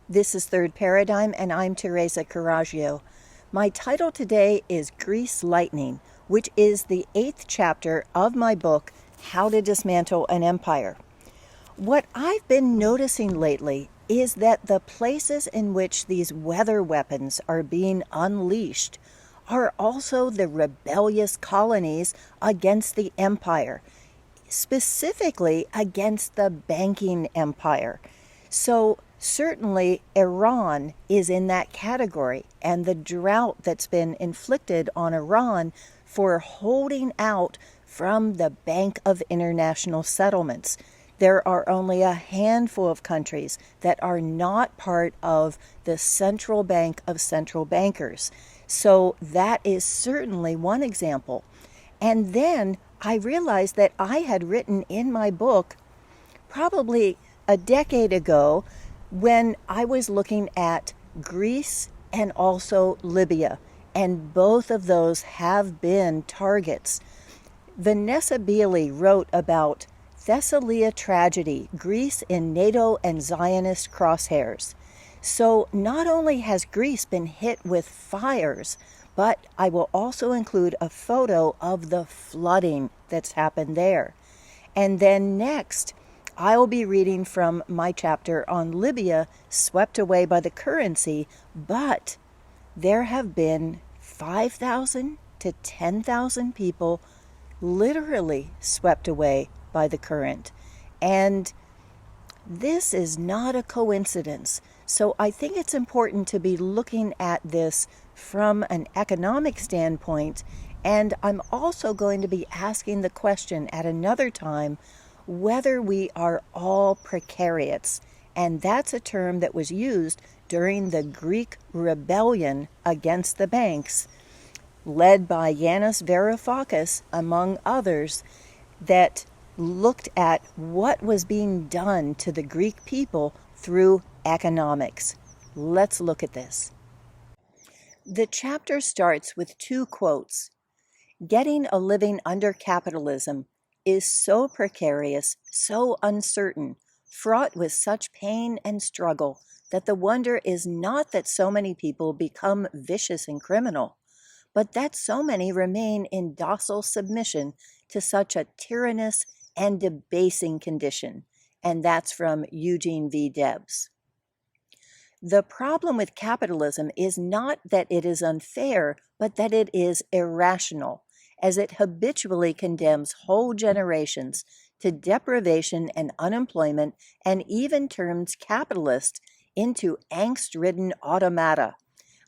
This is Third Paradigm, and I'm Teresa Caraggio. My title today is Grease Lightning, which is the 8th chapter of my book, How to Dismantle an Empire. What I've been noticing lately is that the places in which these weather weapons are being unleashed are also the rebellious colonies against the empire, specifically against the banking empire. So certainly Iran is in that category, and the drought that's been inflicted on Iran for holding out from the Bank of International Settlements. There are only a handful of countries that are not part of the central bank of central bankers. So that is certainly one example. And then I realized that I had written in my book probably a decade ago when I was looking at Greece and also Libya, and both of those have been targets. Vanessa Beeley wrote about Thessalia tragedy, Greece in NATO and Zionist crosshairs. So not only has Greece been hit with fires, but I will also include a photo of the flooding that's happened there. And then next, I'll be reading from my chapter on Libya, swept away by the currency, but there have been 5,000 to 10,000 people literally swept away by the current. And this is not a coincidence. So I think it's important to be looking at this from an economic standpoint. And I'm also going to be asking the question at another time whether we are all precariats. And that's a term that was used during the Greek rebellion against the banks, led by Yanis Varoufakis, among others, that looked at what was being done to the Greek people through economics. Let's look at this. The chapter starts with two quotes. Getting a living under capitalism is so precarious, so uncertain, fraught with such pain and struggle that the wonder is not that so many people become vicious and criminal, but that so many remain in docile submission to such a tyrannous and debasing condition. And that's from Eugene V. Debs. The problem with capitalism is not that it is unfair, but that it is irrational, as it habitually condemns whole generations to deprivation and unemployment, and even turns capitalists into angst-ridden automata,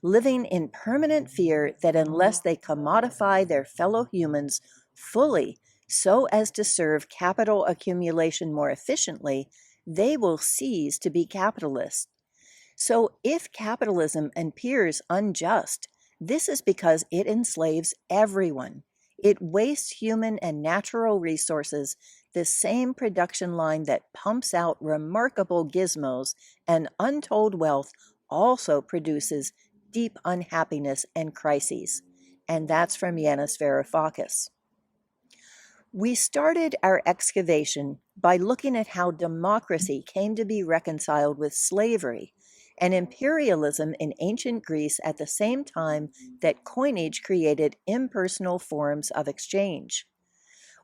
living in permanent fear that unless they commodify their fellow humans fully so as to serve capital accumulation more efficiently, they will cease to be capitalists. So if capitalism appears unjust, this is because it enslaves everyone. It wastes human and natural resources, the same production line that pumps out remarkable gizmos and untold wealth also produces deep unhappiness and crises. And that's from Yanis Varoufakis. We started our excavation by looking at how democracy came to be reconciled with slavery and imperialism in ancient Greece at the same time that coinage created impersonal forms of exchange.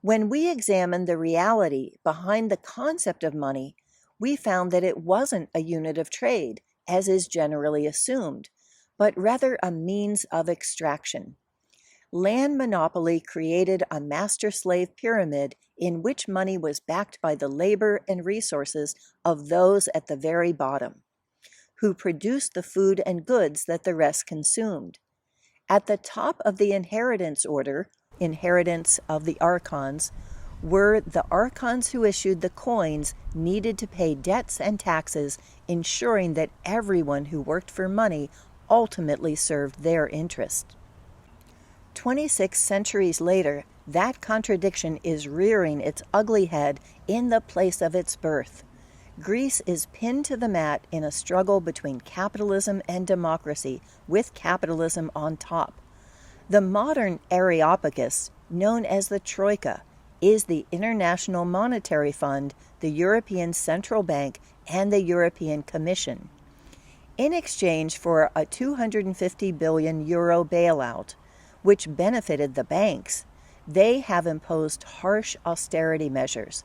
When we examined the reality behind the concept of money, we found that it wasn't a unit of trade, as is generally assumed, but rather a means of extraction. Land monopoly created a master-slave pyramid in which money was backed by the labor and resources of those at the very bottom, who produced the food and goods that the rest consumed. At the top of the inheritance order, inheritance of the archons, were the archons who issued the coins needed to pay debts and taxes, ensuring that everyone who worked for money ultimately served their interest. 26 centuries later, that contradiction is rearing its ugly head in the place of its birth. Greece is pinned to the mat in a struggle between capitalism and democracy, with capitalism on top. The modern Areopagus, known as the troika, is the International Monetary Fund, the European Central Bank, and the European Commission. In exchange for a 250 billion euro bailout, which benefited the banks, they have imposed harsh austerity measures.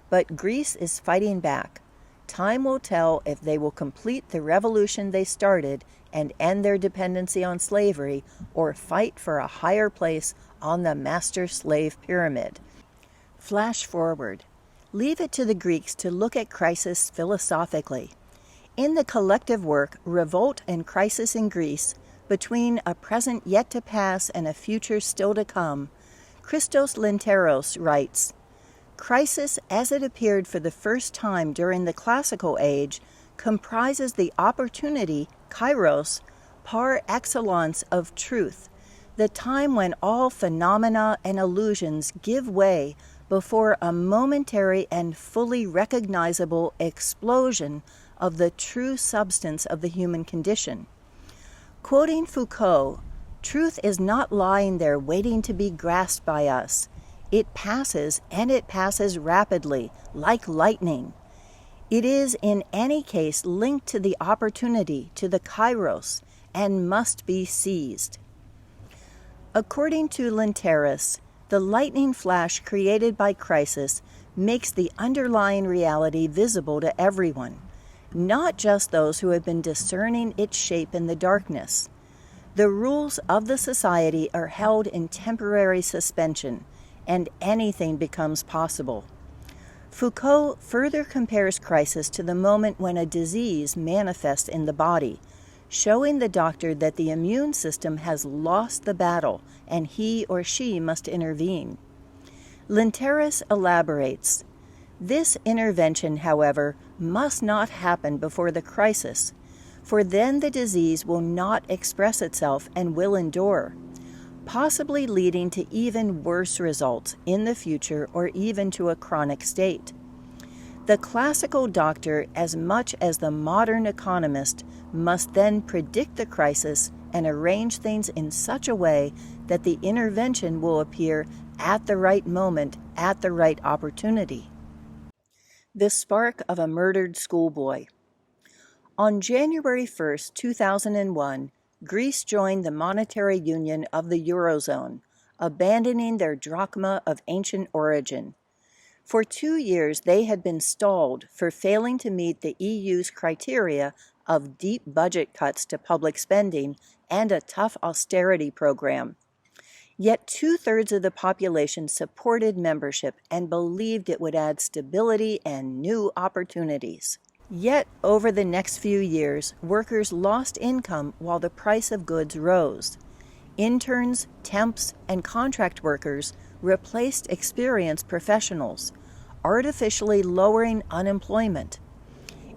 But Greece is fighting back. Time will tell if they will complete the revolution they started and end their dependency on slavery, or fight for a higher place on the master-slave pyramid. Flash forward. Leave it to the Greeks to look at crisis philosophically. In the collective work, Revolt and Crisis in Greece, between a present yet to pass and a future still to come, Christos Linteros writes, "Crisis, as it appeared for the first time during the classical age, comprises the opportunity, kairos, par excellence of truth, the time when all phenomena and illusions give way before a momentary and fully recognizable explosion of the true substance of the human condition." Quoting Foucault, "Truth is not lying there waiting to be grasped by us. It passes, and it passes rapidly, like lightning. It is in any case linked to the opportunity, to the kairos, and must be seized." According to Linteros, the lightning flash created by crisis makes the underlying reality visible to everyone, not just those who have been discerning its shape in the darkness. The rules of the society are held in temporary suspension, and anything becomes possible. Foucault further compares crisis to the moment when a disease manifests in the body, showing the doctor that the immune system has lost the battle and he or she must intervene. Linteros elaborates, "This intervention, however, must not happen before the crisis, for then the disease will not express itself and will endure, possibly leading to even worse results in the future or even to a chronic state. The classical doctor, as much as the modern economist, must then predict the crisis and arrange things in such a way that the intervention will appear at the right moment, at the right opportunity." The spark of a murdered schoolboy. On January 1st, 2001, Greece joined the monetary union of the Eurozone, abandoning their drachma of ancient origin. For 2 years, they had been stalled for failing to meet the EU's criteria of deep budget cuts to public spending and a tough austerity program. Yet 2/3 of the population supported membership and believed it would add stability and new opportunities. Yet, over the next few years, workers lost income while the price of goods rose. Interns, temps, and contract workers replaced experienced professionals, artificially lowering unemployment.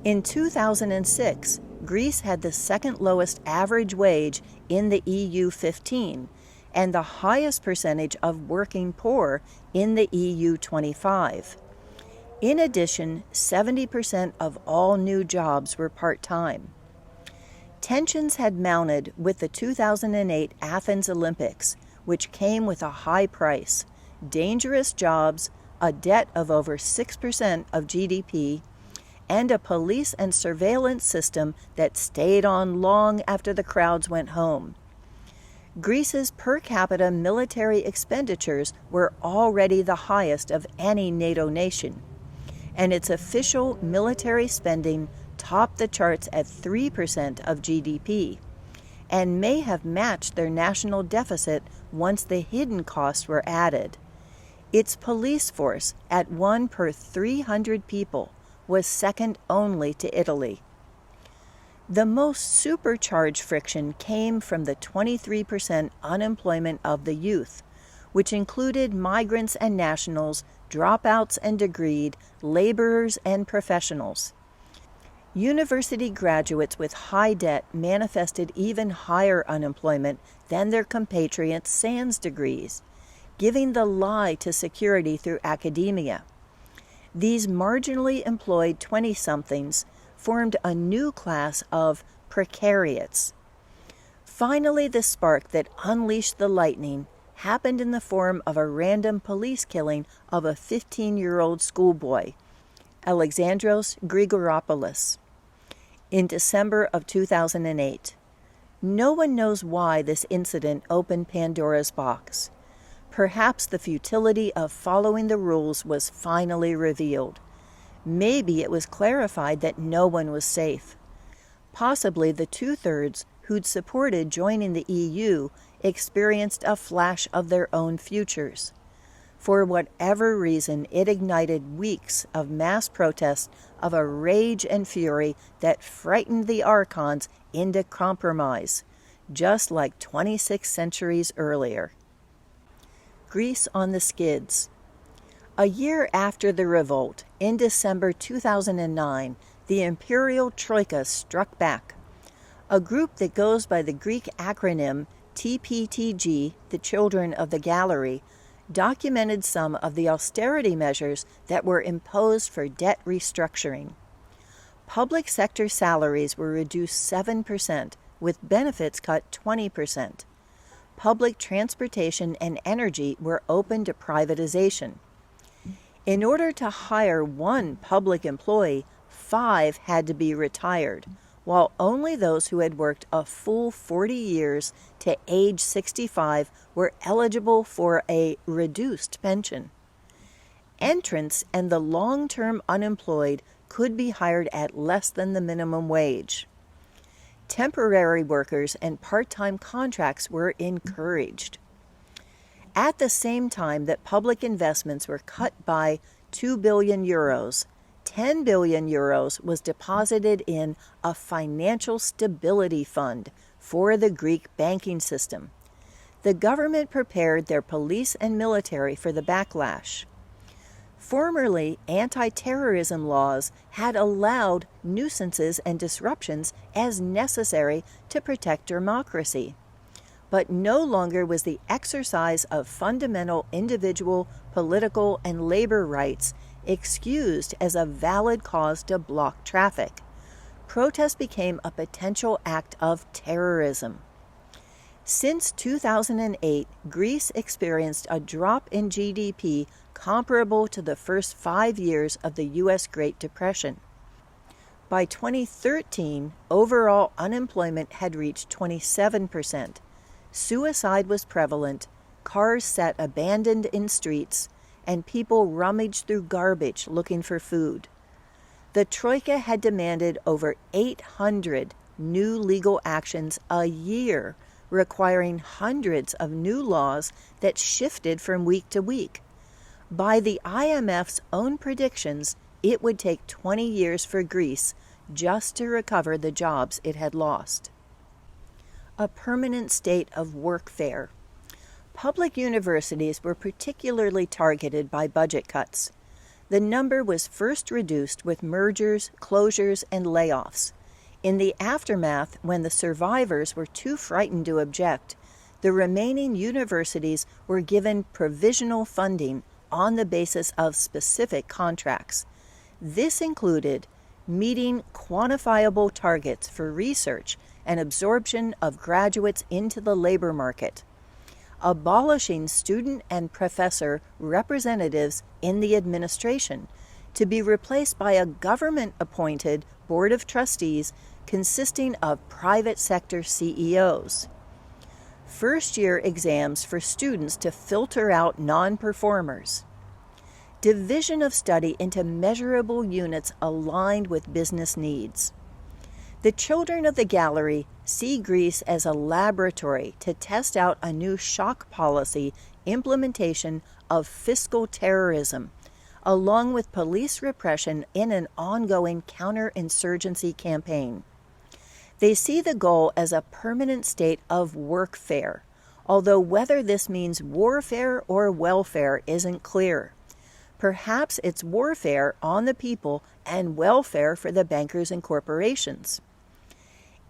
In 2006, Greece had the second lowest average wage in the EU 15 and the highest percentage of working poor in the EU 25. In addition, 70% of all new jobs were part-time. Tensions had mounted with the 2008 Athens Olympics, which came with a high price, dangerous jobs, a debt of over 6% of GDP, and a police and surveillance system that stayed on long after the crowds went home. Greece's per capita military expenditures were already the highest of any NATO nation, and its official military spending topped the charts at 3% of GDP, and may have matched their national deficit once the hidden costs were added. Its police force, at 1 per 300 people, was second only to Italy. The most supercharged friction came from the 23% unemployment of the youth, which included migrants and nationals, dropouts and degreed, laborers and professionals. University graduates with high debt manifested even higher unemployment than their compatriots sans degrees, giving the lie to security through academia. These marginally employed 20-somethings formed a new class of precariats. Finally, the spark that unleashed the lightning happened in the form of a random police killing of a 15-year-old schoolboy, Alexandros Grigoropoulos. in December of 2008. No one knows why this incident opened Pandora's box. Perhaps the futility of following the rules was finally revealed. Maybe it was clarified that no one was safe. Possibly the two-thirds who'd supported joining the EU experienced a flash of their own futures. For whatever reason, it ignited weeks of mass protests of a rage and fury that frightened the archons into compromise, just like 26 centuries earlier. Greece on the skids. A year after the revolt, in December 2009, the imperial troika struck back. A group that goes by the Greek acronym TPTG, the Children of the Gallery, documented some of the austerity measures that were imposed for debt restructuring. Public sector salaries were reduced 7%, with benefits cut 20%. Public transportation and energy were open to privatization. In order to hire one public employee, 5 had to be retired, while only those who had worked a full 40 years to age 65 were eligible for a reduced pension. Entrants and the long-term unemployed could be hired at less than the minimum wage. Temporary workers and part-time contracts were encouraged. At the same time that public investments were cut by 2 billion euros, 10 billion euros was deposited in a financial stability fund for the Greek banking system. The government prepared their police and military for the backlash. Formerly, anti-terrorism laws had allowed nuisances and disruptions as necessary to protect democracy. But no longer was the exercise of fundamental individual, political, and labor rights excused as a valid cause to block traffic. Protest became a potential act of terrorism. Since 2008, Greece experienced a drop in GDP comparable to the first 5 years of the U.S. Great Depression. By 2013, overall unemployment had reached 27%. Suicide was prevalent, cars sat abandoned in streets, and people rummaged through garbage looking for food. The Troika had demanded over 800 new legal actions a year, requiring hundreds of new laws that shifted from week to week. By the IMF's own predictions, it would take 20 years for Greece just to recover the jobs it had lost. A permanent state of workfare. Public universities were particularly targeted by budget cuts. The number was first reduced with mergers, closures, and layoffs. In the aftermath, when the survivors were too frightened to object, the remaining universities were given provisional funding on the basis of specific contracts. This included meeting quantifiable targets for research and absorption of graduates into the labor market, abolishing student and professor representatives in the administration to be replaced by a government-appointed board of trustees consisting of private sector CEOs. First-year exams for students to filter out non-performers. Division of study into measurable units aligned with business needs. The children of the gallery see Greece as a laboratory to test out a new shock policy implementation of fiscal terrorism, along with police repression in an ongoing counterinsurgency campaign. They see the goal as a permanent state of workfare, although whether this means warfare or welfare isn't clear. Perhaps it's warfare on the people and welfare for the bankers and corporations.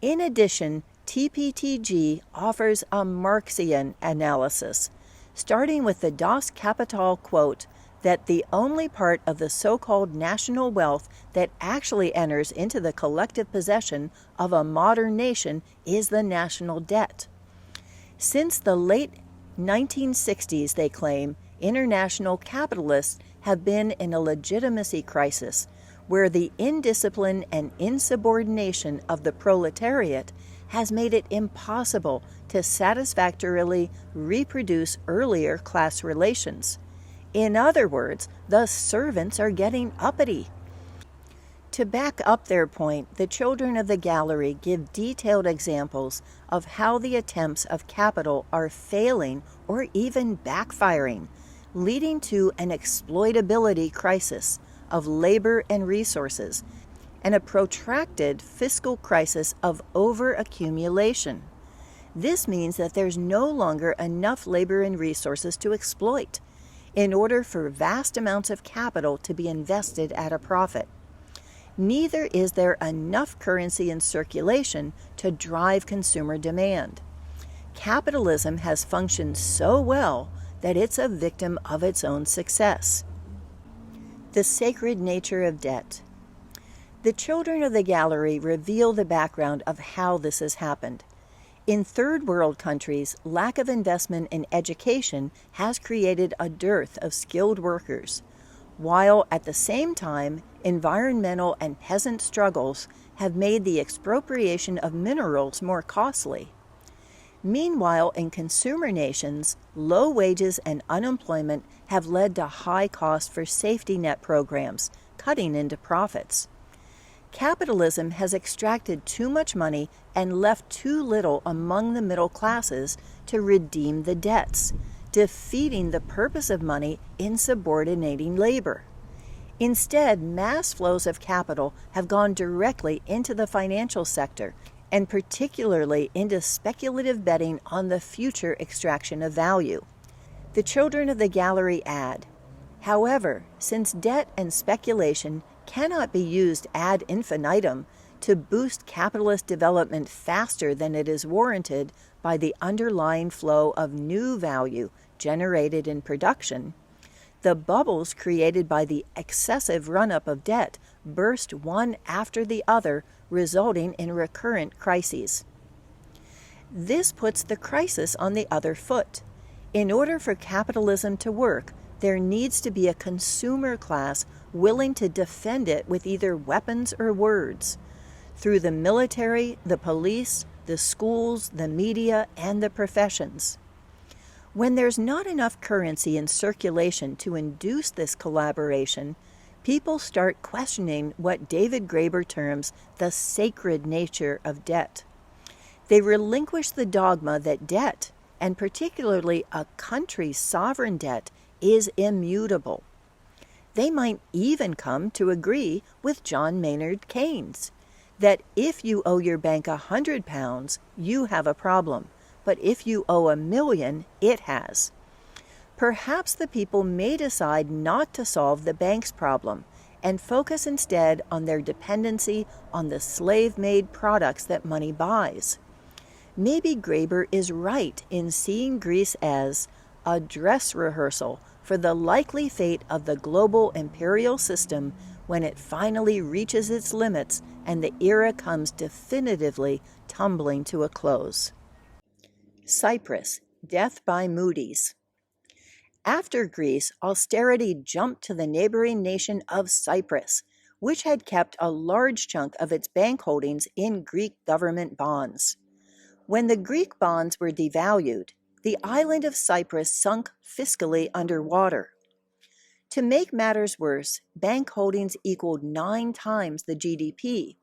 In addition, TPTG offers a Marxian analysis, starting with the Das Kapital quote that the only part of the so-called national wealth that actually enters into the collective possession of a modern nation is the national debt. Since the late 1960s, they claim, international capitalists have been in a legitimacy crisis, where the indiscipline and insubordination of the proletariat has made it impossible to satisfactorily reproduce earlier class relations. In other words, the servants are getting uppity. To back up their point, the children of the gallery give detailed examples of how the attempts of capital are failing or even backfiring, leading to an exploitability crisis of labor and resources, and a protracted fiscal crisis of overaccumulation. This means that there's no longer enough labor and resources to exploit in order for vast amounts of capital to be invested at a profit. Neither is there enough currency in circulation to drive consumer demand. Capitalism has functioned so well that it's a victim of its own success. The sacred nature of debt. The children of the gallery reveal the background of how this has happened. In third world countries, lack of investment in education has created a dearth of skilled workers, while at the same time, environmental and peasant struggles have made the expropriation of minerals more costly. Meanwhile, in consumer nations, low wages and unemployment have led to high costs for safety net programs, cutting into profits. Capitalism has extracted too much money and left too little among the middle classes to redeem the debts, defeating the purpose of money in subordinating labor. Instead, mass flows of capital have gone directly into the financial sector, and particularly into speculative betting on the future extraction of value. The children of the gallery add, however, since debt and speculation cannot be used ad infinitum to boost capitalist development faster than it is warranted by the underlying flow of new value generated in production, the bubbles created by the excessive run-up of debt burst one after the other, resulting in recurrent crises. This puts the crisis on the other foot. In order for capitalism to work, there needs to be a consumer class willing to defend it with either weapons or words, through the military, the police, the schools, the media, and the professions. When there's not enough currency in circulation to induce this collaboration, people start questioning what David Graeber terms the sacred nature of debt. They relinquish the dogma that debt, and particularly a country's sovereign debt, is immutable. They might even come to agree with John Maynard Keynes that if you owe your bank £100, you have a problem, but if you owe $1 million, it has. Perhaps the people may decide not to solve the bank's problem and focus instead on their dependency on the slave-made products that money buys. Maybe Graeber is right in seeing Greece as a dress rehearsal for the likely fate of the global imperial system when it finally reaches its limits and the era comes definitively tumbling to a close. Cyprus, Death by Moody's. After Greece, austerity jumped to the neighboring nation of Cyprus, which had kept a large chunk of its bank holdings in Greek government bonds. When the Greek bonds were devalued, the island of Cyprus sunk fiscally underwater. To make matters worse, bank holdings equaled 9 times the GDP,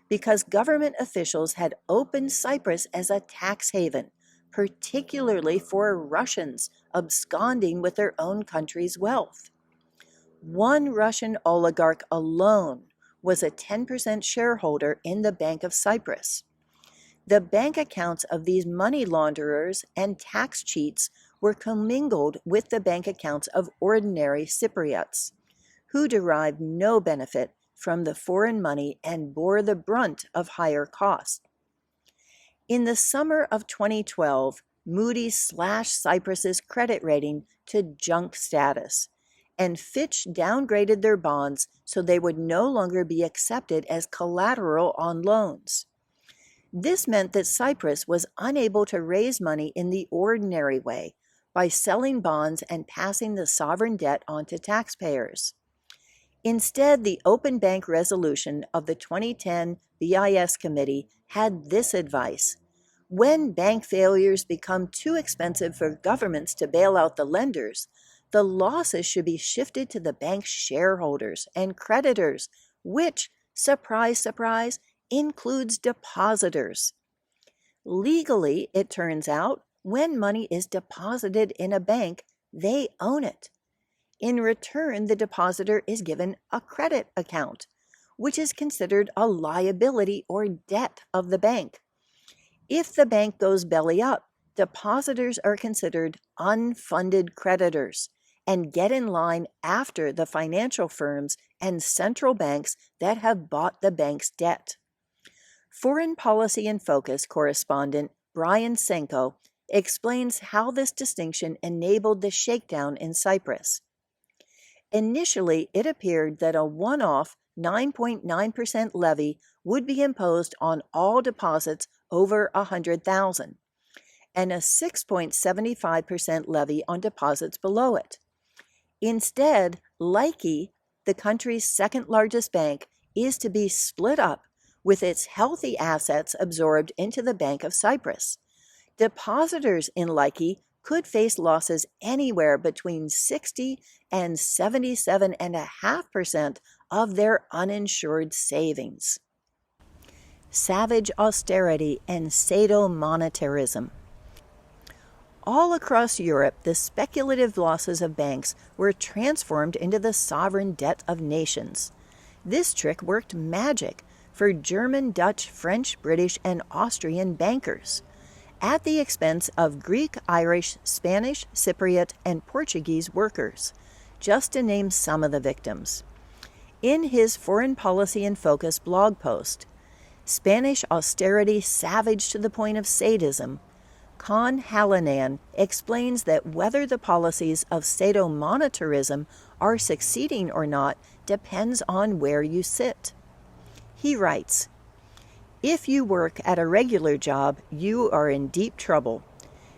because government officials had opened Cyprus as a tax haven, particularly for Russians absconding with their own country's wealth. One Russian oligarch alone was a 10% shareholder in the Bank of Cyprus. The bank accounts of these money launderers and tax cheats were commingled with the bank accounts of ordinary Cypriots, who derived no benefit from the foreign money and bore the brunt of higher costs. In the summer of 2012, Moody's slashed Cyprus's credit rating to junk status, and Fitch downgraded their bonds so they would no longer be accepted as collateral on loans. This meant that Cyprus was unable to raise money in the ordinary way by selling bonds and passing the sovereign debt on to taxpayers. Instead, the Open Bank resolution of the 2010 BIS Committee had this advice. When bank failures become too expensive for governments to bail out the lenders, the losses should be shifted to the bank's shareholders and creditors, which, surprise, surprise, includes depositors. Legally, it turns out, when money is deposited in a bank, they own it. In return, the depositor is given a credit account, which is considered a liability or debt of the bank. If the bank goes belly up, depositors are considered unfunded creditors and get in line after the financial firms and central banks that have bought the bank's debt. Foreign Policy in Focus correspondent Brian Senko explains how this distinction enabled the shakedown in Cyprus. Initially, it appeared that a one-off 9.9% levy would be imposed on all deposits over $100,000 and a 6.75% levy on deposits below it. Instead, Laiki, the country's second-largest bank, is to be split up with its healthy assets absorbed into the Bank of Cyprus. Depositors in Laiki could face losses anywhere between 60 and 77.5% of their uninsured savings. Savage austerity and sado-monetarism. All across Europe, the speculative losses of banks were transformed into the sovereign debt of nations. This trick worked magic for German, Dutch, French, British, and Austrian bankers, at the expense of Greek, Irish, Spanish, Cypriot, and Portuguese workers, just to name some of the victims. In his Foreign Policy in Focus blog post, Spanish Austerity Savage to the Point of Sadism, Con Hallinan explains that whether the policies of sado-monetarism are succeeding or not depends on where you sit. He writes, "If you work at a regular job, you are in deep trouble.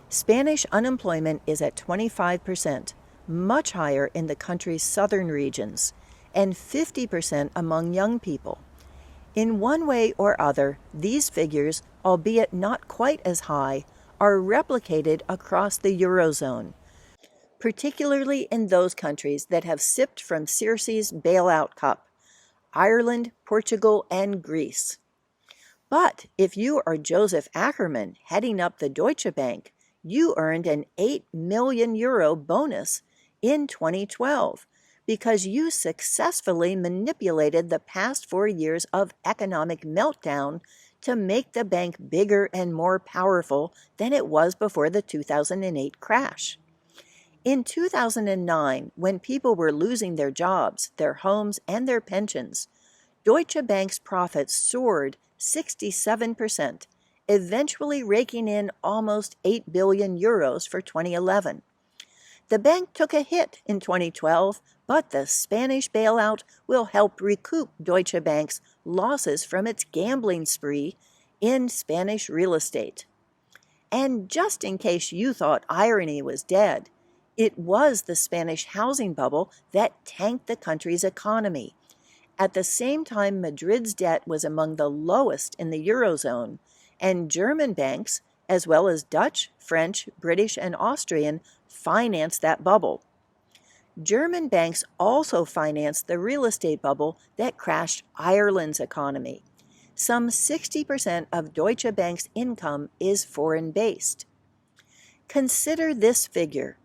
Spanish unemployment is at 25%, much higher in the country's southern regions, and 50% among young people. In one way or other, these figures, albeit not quite as high, are replicated across the Eurozone, particularly in those countries that have sipped from Circe's bailout cup, Ireland, Portugal, and Greece. But if you are Joseph Ackerman heading up the Deutsche Bank, you earned an €8 million bonus in 2012 because you successfully manipulated the past 4 years of economic meltdown to make the bank bigger and more powerful than it was before the 2008 crash. In 2009, when people were losing their jobs, their homes, and their pensions, Deutsche Bank's profits soared 67%, eventually raking in almost €8 billion for 2011. The bank took a hit in 2012, but the Spanish bailout will help recoup Deutsche Bank's losses from its gambling spree in Spanish real estate. And just in case you thought irony was dead, it was the Spanish housing bubble that tanked the country's economy. At the same time, Madrid's debt was among the lowest in the Eurozone, and German banks, as well as Dutch, French, British, and Austrian, financed that bubble. German banks also financed the real estate bubble that crashed Ireland's economy. Some 60% of Deutsche Bank's income is foreign-based. Consider this figure.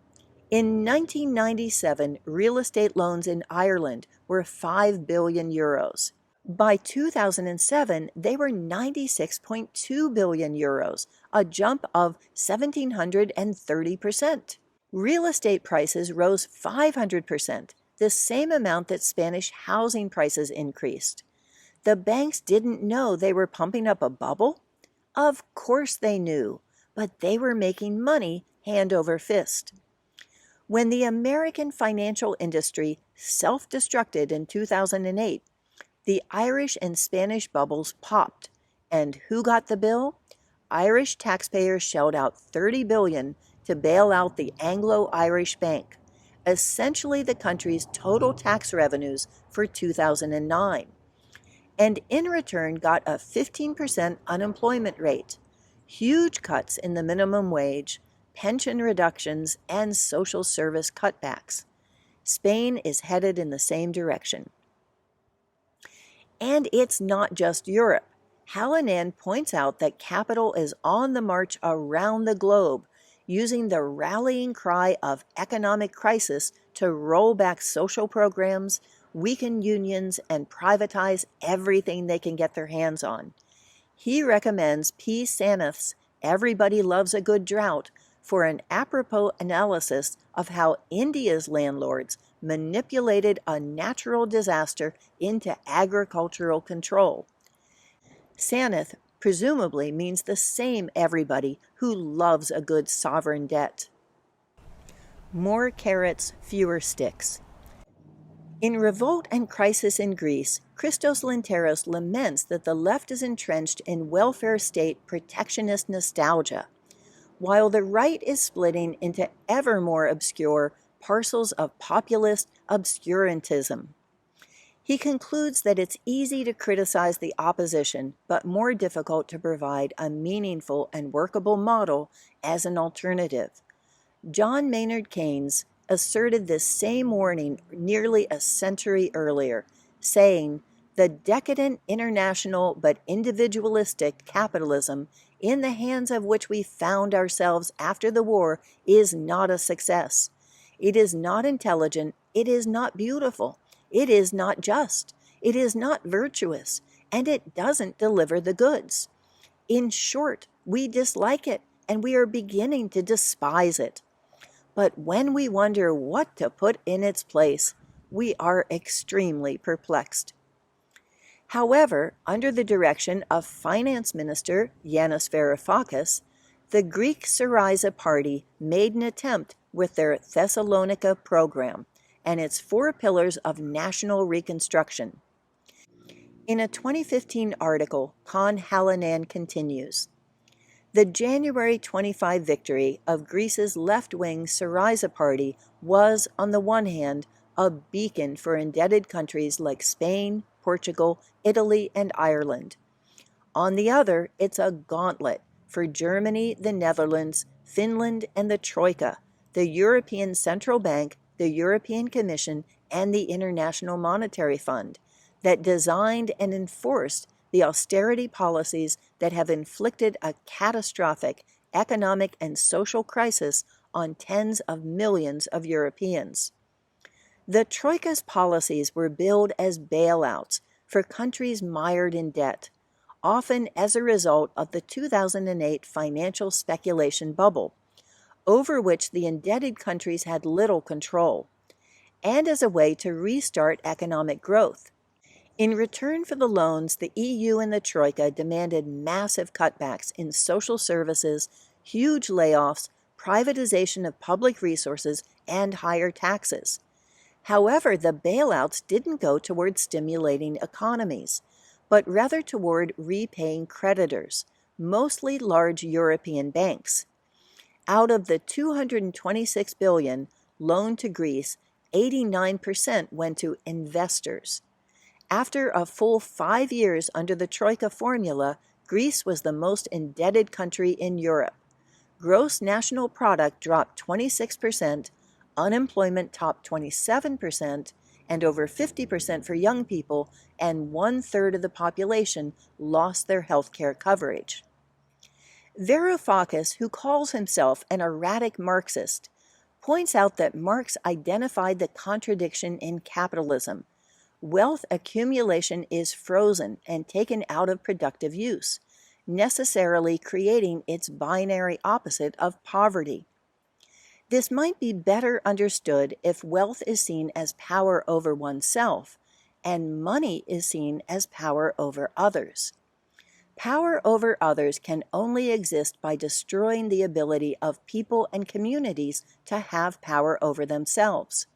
In 1997, real estate loans in Ireland were €5 billion. By 2007, they were €96.2 billion, a jump of 1,730%. Real estate prices rose 500%, the same amount that Spanish housing prices increased. The banks didn't know they were pumping up a bubble? Of course they knew, but they were making money hand over fist. When the American financial industry self-destructed in 2008, the Irish and Spanish bubbles popped. And who got the bill? Irish taxpayers shelled out $30 billion to bail out the Anglo-Irish Bank, essentially the country's total tax revenues for 2009, and in return got a 15% unemployment rate, huge cuts in the minimum wage, pension reductions, and social service cutbacks. Spain is headed in the same direction. And it's not just Europe. Hallinan points out that capital is on the march around the globe, using the rallying cry of economic crisis to roll back social programs, weaken unions, and privatize everything they can get their hands on. He recommends P. Sanath's Everybody Loves a Good Drought for an apropos analysis of how India's landlords manipulated a natural disaster into agricultural control. Sanath presumably means the same everybody who loves a good sovereign debt. More carrots, fewer sticks. In Revolt and Crisis in Greece, Christos Linteros laments that the left is entrenched in welfare state protectionist nostalgia, while the right is splitting into ever more obscure parcels of populist obscurantism. He concludes that it's easy to criticize the opposition, but more difficult to provide a meaningful and workable model as an alternative. John Maynard Keynes asserted this same warning nearly a century earlier, saying, "The decadent international but individualistic capitalism in the hands of which we found ourselves after the war is not a success. It is not intelligent, it is not beautiful, it is not just, it is not virtuous, and it doesn't deliver the goods. In short, we dislike it, and we are beginning to despise it. But when we wonder what to put in its place, we are extremely perplexed." However, under the direction of Finance Minister Yanis Varoufakis, the Greek Syriza party made an attempt with their Thessalonica program and its 4 pillars of national reconstruction. In a 2015 article, Con Hallinan continues, "The January 25 victory of Greece's left-wing Syriza party was, on the one hand, a beacon for indebted countries like Spain, Portugal, Italy, and Ireland. On the other, it's a gauntlet for Germany, the Netherlands, Finland, and the troika, the European Central Bank, the European Commission, and the International Monetary Fund, that designed and enforced the austerity policies that have inflicted a catastrophic economic and social crisis on tens of millions of Europeans. The Troika's policies were billed as bailouts for countries mired in debt, often as a result of the 2008 financial speculation bubble, over which the indebted countries had little control, and as a way to restart economic growth. In return for the loans, the EU and the Troika demanded massive cutbacks in social services, huge layoffs, privatization of public resources, and higher taxes. However, the bailouts didn't go toward stimulating economies, but rather toward repaying creditors, mostly large European banks. Out of the $226 billion loaned to Greece, 89% went to investors. After a full 5 years under the Troika formula, Greece was the most indebted country in Europe. Gross national product dropped 26%, unemployment topped 27%, and over 50% for young people, and 1/3 of the population lost their health care coverage. Varoufakis, who calls himself an erratic Marxist, points out that Marx identified the contradiction in capitalism. Wealth accumulation is frozen and taken out of productive use, necessarily creating its binary opposite of poverty. This might be better understood if wealth is seen as power over oneself, and money is seen as power over others. Power over others can only exist by destroying the ability of people and communities to have power over themselves.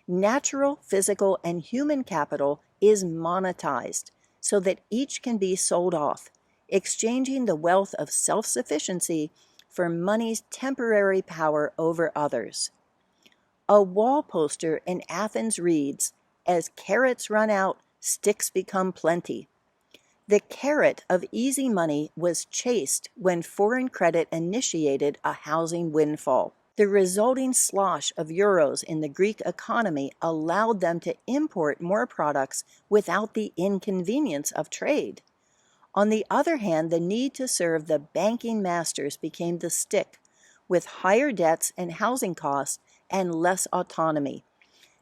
Natural, physical, and human capital is monetized so that each can be sold off, exchanging the wealth of self-sufficiency for money's temporary power over others. A wall poster in Athens reads, "As carrots run out, sticks become plenty." The carrot of easy money was chased when foreign credit initiated a housing windfall. The resulting slosh of euros in the Greek economy allowed them to import more products without the inconvenience of trade. On the other hand, the need to serve the banking masters became the stick, with higher debts and housing costs and less autonomy.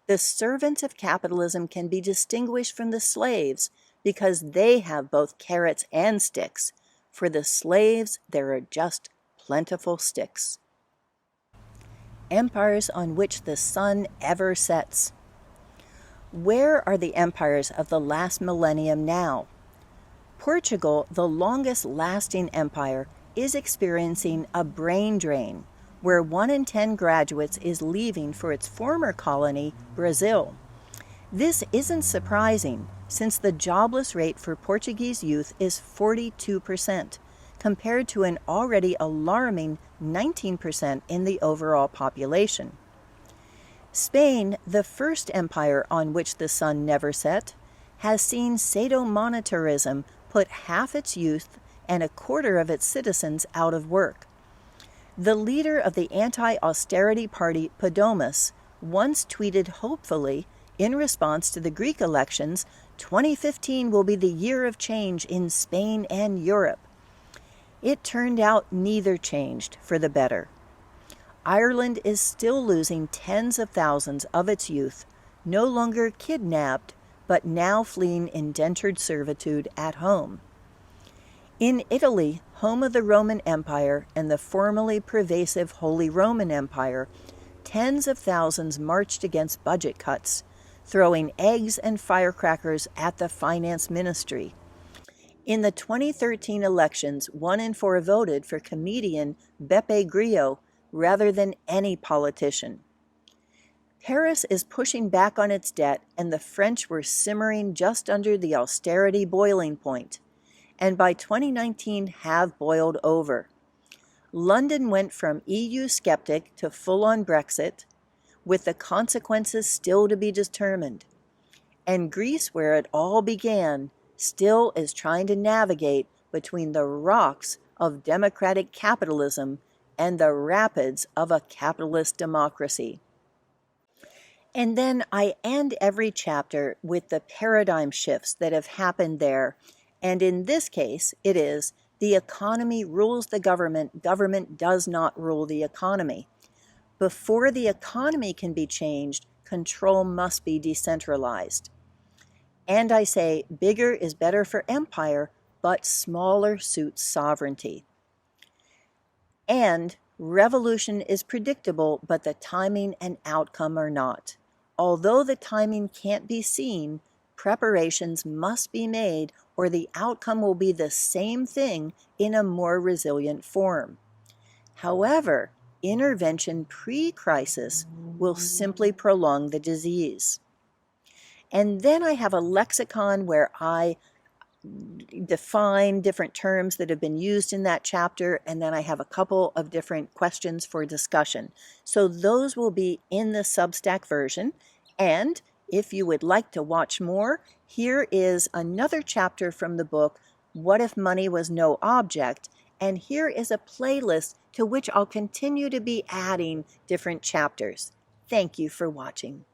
The servants of capitalism can be distinguished from the slaves because they have both carrots and sticks. For the slaves, there are just plentiful sticks. Empires on which the sun ever sets. Where are the empires of the last millennium now? Portugal, the longest lasting empire, is experiencing a brain drain, where 1 in 10 graduates is leaving for its former colony, Brazil. This isn't surprising, since the jobless rate for Portuguese youth is 42%, compared to an already alarming 19% in the overall population. Spain, the first empire on which the sun never set, has seen sado-monetarism put half its youth and a quarter of its citizens out of work. The leader of the anti-austerity party, Podemos, once tweeted hopefully, in response to the Greek elections, 2015 will be the year of change in Spain and Europe. It turned out neither changed for the better. Ireland is still losing tens of thousands of its youth, no longer kidnapped, but now fleeing indentured servitude at home. In Italy, home of the Roman Empire and the formerly pervasive Holy Roman Empire, tens of thousands marched against budget cuts, throwing eggs and firecrackers at the finance ministry. In the 2013 elections, 1 in 4 voted for comedian Beppe Grillo rather than any politician. Paris is pushing back on its debt, and the French were simmering just under the austerity boiling point, and by 2019 have boiled over. London went from EU skeptic to full-on Brexit, with the consequences still to be determined. And Greece, where it all began, still is trying to navigate between the rocks of democratic capitalism and the rapids of a capitalist democracy. And then I end every chapter with the paradigm shifts that have happened there. And in this case, it is the economy rules the government, government does not rule the economy. Before the economy can be changed, control must be decentralized. And I say bigger is better for empire, but smaller suits sovereignty. And revolution is predictable, but the timing and outcome are not. Although the timing can't be seen, preparations must be made, or the outcome will be the same thing in a more resilient form. However, intervention pre-crisis will simply prolong the disease. And then I have a lexicon where I define different terms that have been used in that chapter, and then I have a couple of different questions for discussion. So those will be in the Substack version, and if you would like to watch more, here is another chapter from the book, What If Money Was No Object? And here is a playlist to which I'll continue to be adding different chapters. Thank you for watching.